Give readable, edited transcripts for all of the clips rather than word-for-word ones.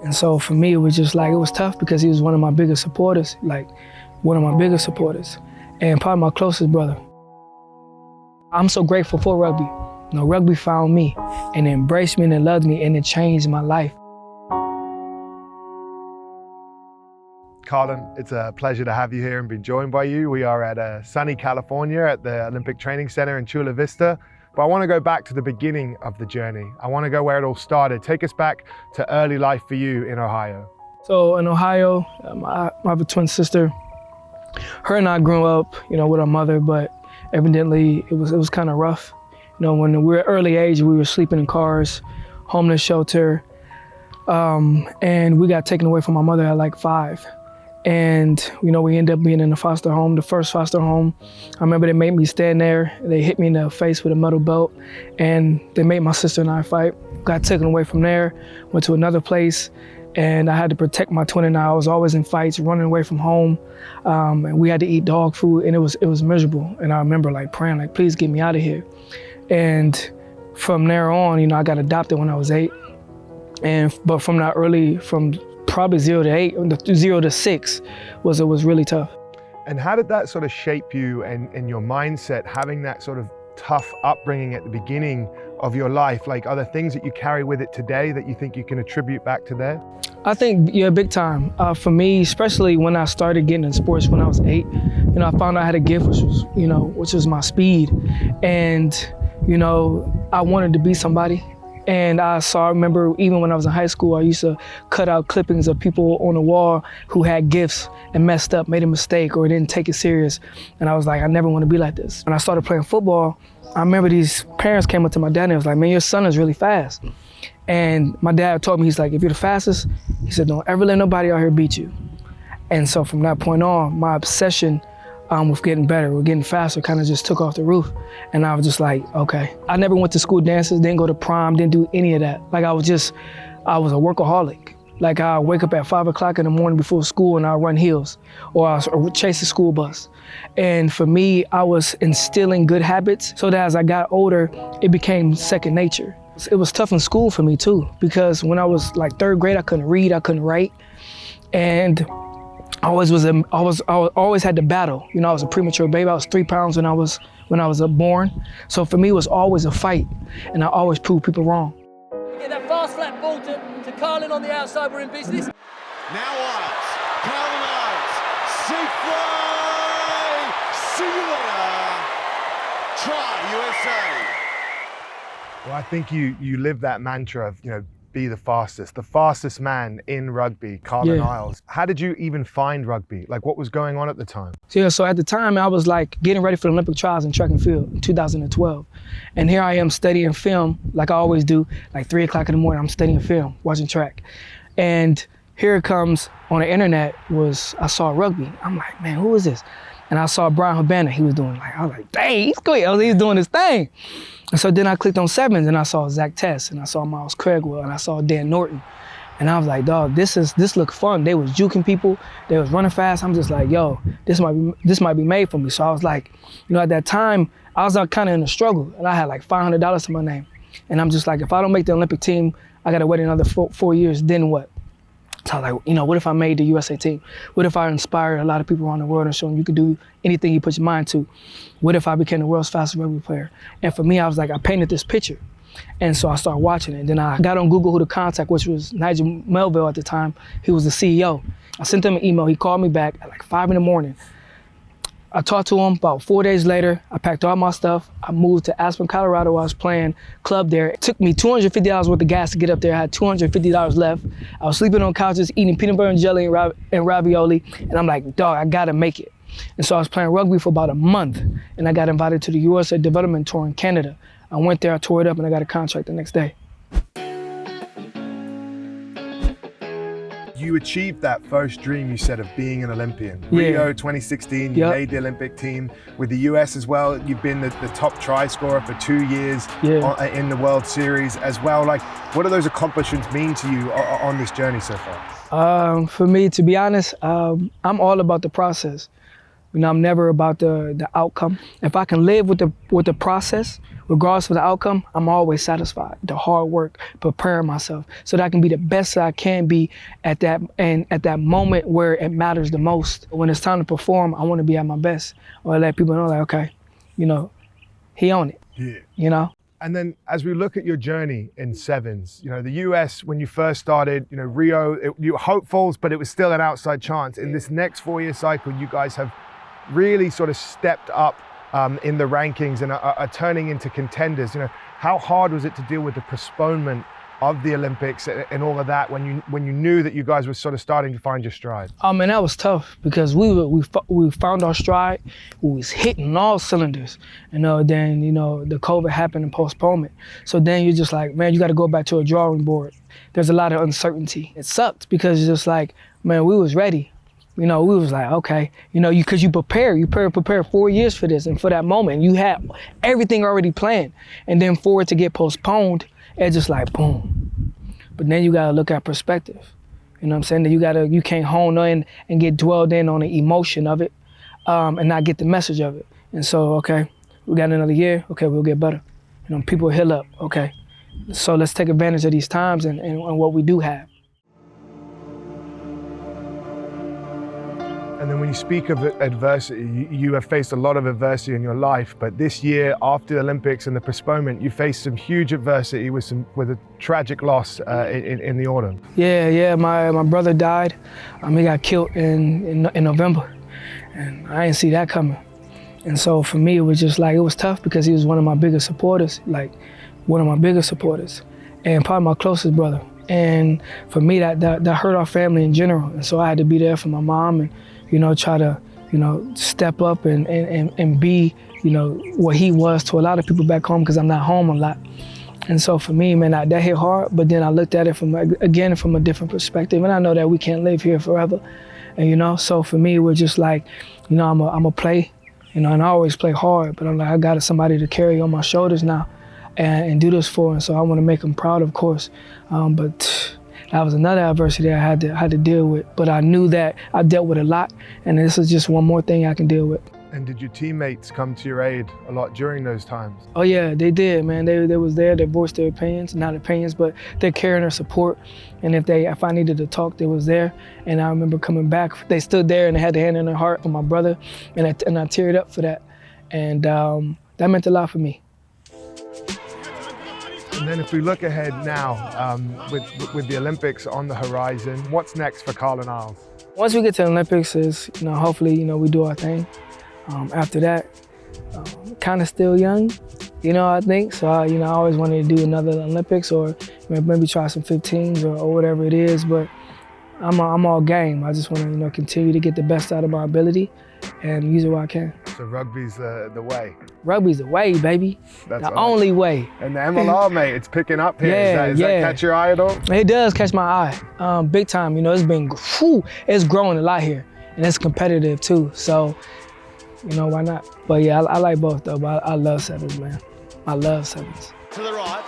And so for me, it was just like, it was tough because he was one of my biggest supporters, and probably my closest brother. I'm so grateful for rugby. You know, rugby found me and embraced me and loved me, and it changed my life. Carlin, it's a pleasure to have you here and be joined by you. We are at sunny California at the Olympic Training Center in Chula Vista. But I want to go back to the beginning of the journey. I want to go where it all started. Take us back to early life for you in Ohio. So in Ohio, I have a twin sister. Her and I grew up, you know, with our mother, but evidently it was kind of rough. You know, when we were early age, we were sleeping in cars, homeless shelter, and we got taken away from my mother at like 5. And, you know, we ended up being in a foster home, the first foster home. I remember they made me stand there. They hit me in the face with a metal belt, and they made my sister and I fight. Got taken away from there, went to another place, and I had to protect my twin and I. I was always in fights, running away from home, and we had to eat dog food, and it was miserable. And I remember like praying, like, please get me out of here. And from there on, you know, I got adopted when I was 8. But from that early, from probably 0 to 8, 0 to 6 was really tough. And how did that sort of shape you and your mindset, having that sort of tough upbringing at the beginning of your life? Like, are there things that you carry with it today that you think you can attribute back to there? I think, yeah, big time. For me, especially when I started getting in sports when I was 8, you know, I found I had a gift, which was my speed. And, you know, I wanted to be somebody. And I remember even when I was in high school, I used to cut out clippings of people on the wall who had gifts and messed up, made a mistake, or didn't take it serious. And I was like, I never want to be like this. When I started playing football, I remember these parents came up to my dad and was like, man, your son is really fast. And my dad told me, he's like, if you're the fastest, he said, don't ever let nobody out here beat you. And so from that point on, my obsession with getting better, with getting faster, kind of just took off the roof. And I was just like, okay. I never went to school dances, didn't go to prom, didn't do any of that. Like I was a workaholic. Like I wake up at 5 o'clock in the morning before school and I'll run hills, or I'll chase the school bus. And for me, I was instilling good habits so that as I got older, it became second nature. It was tough in school for me too, because when I was like 3rd grade, I couldn't read, I couldn't write. And I always had to battle. You know, I was a premature baby. I was 3 pounds when I was born. So for me, it was always a fight, and I always proved people wrong. Get that fast flat ball to Carlin on the outside. We're in business. Now Isles, Carlin Isles, safe fly, see you later. Try USA. Well, I think you live that mantra of, you know, be the fastest man in rugby, Carlin Isles. How did you even find rugby? Like, what was going on at the time? So at the time, I was like getting ready for the Olympic trials in track and field in 2012. And here I am studying film, like I always do, like 3 o'clock in the morning, I'm studying film, watching track. And here it comes on the internet I saw rugby. I'm like, man, who is this? And I saw Brian Habana, I was like, dang, he's quick, he's doing his thing. And so then I clicked on sevens and I saw Zach Tess and I saw Miles Craigwell and I saw Dan Norton. And I was like, dog, this looked fun. They was juking people, they was running fast. I'm just like, yo, this might be made for me. So I was like, you know, at that time, I was kind of in a struggle and I had like $500 to my name. And I'm just like, if I don't make the Olympic team, I gotta wait another 4 years, then what? So I was like, you know, what if I made the USA team? What if I inspired a lot of people around the world and showed them you could do anything you put your mind to? What if I became the world's fastest rugby player? And for me, I was like, I painted this picture. And so I started watching it. And then I got on Google who to contact, which was Nigel Melville at the time. He was the CEO. I sent him an email. He called me back at like 5 in the morning. I talked to him about 4 days later. I packed all my stuff. I moved to Aspen, Colorado. I was playing club there. It took me $250 worth of gas to get up there. I had $250 left. I was sleeping on couches, eating peanut butter and jelly and ravioli. And I'm like, dog, I gotta make it. And so I was playing rugby for about a month. And I got invited to the USA Development Tour in Canada. I went there, I tore it up, and I got a contract the next day. You achieved that first dream, you said, of being an Olympian. Rio 2016, you made the Olympic team. With the US as well, you've been the top try scorer for 2 years in the World Series as well. Like, what do those accomplishments mean to you on this journey so far? For me, to be honest, I'm all about the process. You know, I'm never about the outcome. If I can live with the process, regardless of the outcome, I'm always satisfied. The hard work, preparing myself so that I can be the best I can be at that moment where it matters the most. When it's time to perform, I want to be at my best, or let people know, like, okay, you know, he on it. Yeah. You know. And then as we look at your journey in sevens, you know, the US, when you first started, you know, Rio, you were hopefuls, but it was still an outside chance. In this next 4-year cycle, you guys have really sort of stepped up in the rankings and are turning into contenders. You know, how hard was it to deal with the postponement of the Olympics and all of that when you knew that you guys were sort of starting to find your stride? And that was tough because we found our stride. We was hitting all cylinders, then the COVID happened and postponement. So then you're just like, man, you got to go back to a drawing board. There's a lot of uncertainty. It sucked because it's just like, man, we was ready. We was like, okay, because you prepare 4 years for this and for that moment. You had everything already planned, and then for it to get postponed, it's just like boom. But then you gotta look at perspective. You know what I'm saying? That you can't hone in and get dwelled in on the emotion of it, and not get the message of it. And so, okay, we got another year. Okay, we'll get better. People heal up. Okay, so let's take advantage of these times and what we do have. And then when you speak of adversity, you have faced a lot of adversity in your life, but this year after the Olympics and the postponement, you faced some huge adversity with a tragic loss in the autumn. Yeah, my brother died. He got killed in November, and I didn't see that coming. And so for me, it was just like, it was tough because he was one of my biggest supporters, and probably my closest brother. And for me, that hurt our family in general. And so I had to be there for my mom and, try to, step up and be, what he was to a lot of people back home because I'm not home a lot. And so for me, man, that hit hard, but then I looked at it from a different perspective. And I know that we can't live here forever. And, so for me, it was just like, I'm a play, and I always play hard, but I'm like, I got somebody to carry on my shoulders now and do this for. And so I want to make him proud, of course. But that was another adversity I had to deal with. But I knew that I dealt with a lot, and this is just one more thing I can deal with. And did your teammates come to your aid a lot during those times? Oh yeah, they did, man. They was there. They voiced their opinions, not opinions, but they're carrying their support. And if I needed to talk, they was there. And I remember coming back, they stood there and they had their hand in their heart for my brother, and I teared up for that. And that meant a lot for me. And then if we look ahead now, with the Olympics on the horizon, what's next for Carlin Isles? Once we get to the Olympics, hopefully, we do our thing. After that, kind of still young, I think. So, I always wanted to do another Olympics or maybe try some 15s or whatever it is. But I'm all game. I just want to, continue to get the best out of my ability and use it where I can. So rugby's the way. Rugby's the way, baby. That's the right. Only way. And the MLR, mate, it's picking up here. Yeah, Does that catch your eye at all? It does catch my eye, big time. It's growing a lot here, and it's competitive too. So, why not? But yeah, I like both though. But I love sevens, man. I love sevens. To the right,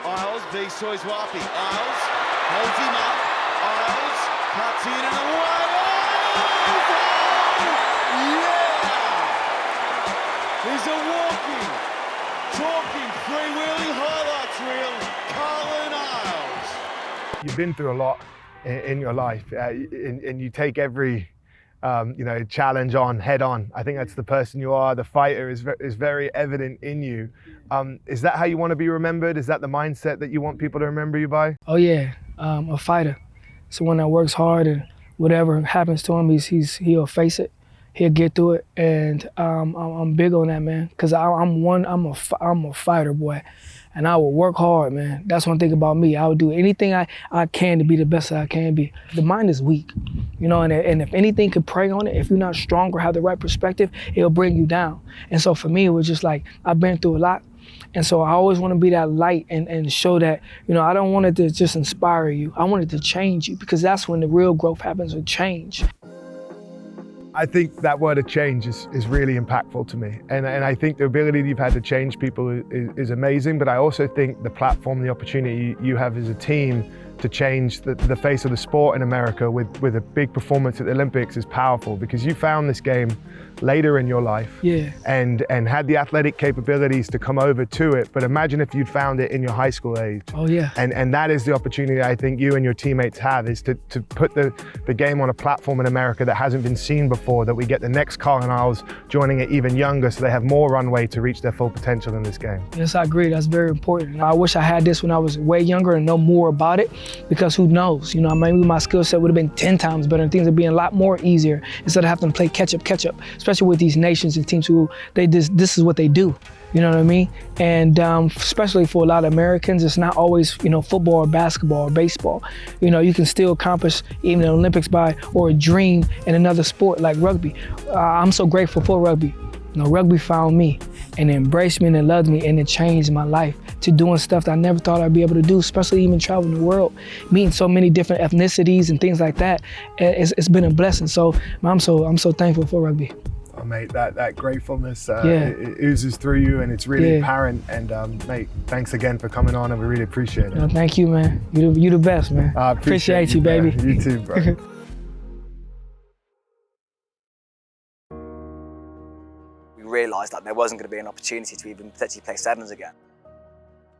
Isles v Soizwapi. Isles holds him up. Isles cuts in and away. He's a walking, talking, freewheeling highlights reel, Carlin Isles. You've been through a lot in your life, and you take every challenge on head on. I think that's the person you are. The fighter is very evident in you. Is that how you want to be remembered? Is that the mindset that you want people to remember you by? Oh yeah, a fighter. Someone that works hard, and whatever happens to him, he'll face it. He'll get through it, and I'm big on that, man. Cause I'm a fighter, boy, and I will work hard, man. That's one thing about me. I will do anything I can to be the best that I can be. The mind is weak, and if anything could prey on it, if you're not strong or have the right perspective, it'll bring you down. And so for me, it was just like I've been through a lot, and so I always want to be that light and show that I don't want it to just inspire you. I want it to change you, because that's when the real growth happens with change. I think that word of change is really impactful to me. And I think the ability that you've had to change people is amazing, but I also think the platform, the opportunity you have as a team to change the face of the sport in America with a big performance at the Olympics is powerful, because you found this game later in your life, and had the athletic capabilities to come over to it. But imagine if you'd found it in your high school age. Oh yeah. And that is the opportunity I think you and your teammates have, is to put the game on a platform in America that hasn't been seen before, that we get the next Carlin Isles joining it even younger, so they have more runway to reach their full potential in this game. Yes, I agree. That's very important. I wish I had this when I was way younger and know more about it, because who knows? You know, maybe my skill set would have been 10 times better, and things would be a lot more easier instead of having to play catch up, especially with these nations and teams who this is what they do. You know what I mean? And especially for a lot of Americans, it's not always, you know, football or basketball or baseball. You know, you can still accomplish even the Olympics or a dream in another sport like rugby. I'm so grateful for rugby. You know, rugby found me and embraced me and loved me, and it changed my life to doing stuff that I never thought I'd be able to do, especially even traveling the world, meeting so many different ethnicities and things like that. It's been a blessing. So I'm so thankful for rugby. Oh, mate, that gratefulness it oozes through you, and it's really apparent. And mate, thanks again for coming on, and we really appreciate it. No, thank you, man. You the best, man. I appreciate you, baby. You too, bro. We realised that there wasn't going to be an opportunity to even potentially play sevens again.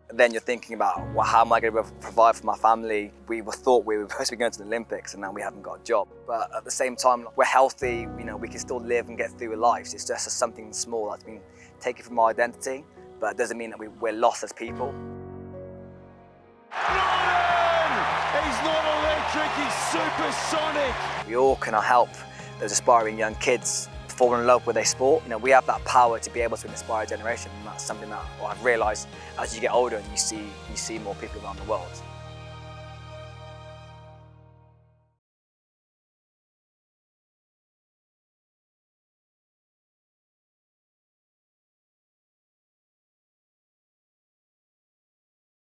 And then you're thinking about, well, how am I going to provide for my family? We thought we were supposed to be going to the Olympics, and now we haven't got a job. But at the same time, we're healthy, you know, we can still live and get through our lives. It's just something small that's been taken from our identity, but it doesn't mean that we're lost as people. He's not electric, he's supersonic. We all can help those aspiring young kids fall in love with their sport. You know, we have that power to be able to inspire a generation, and that's something that I've realised as you get older and you see more people around the world.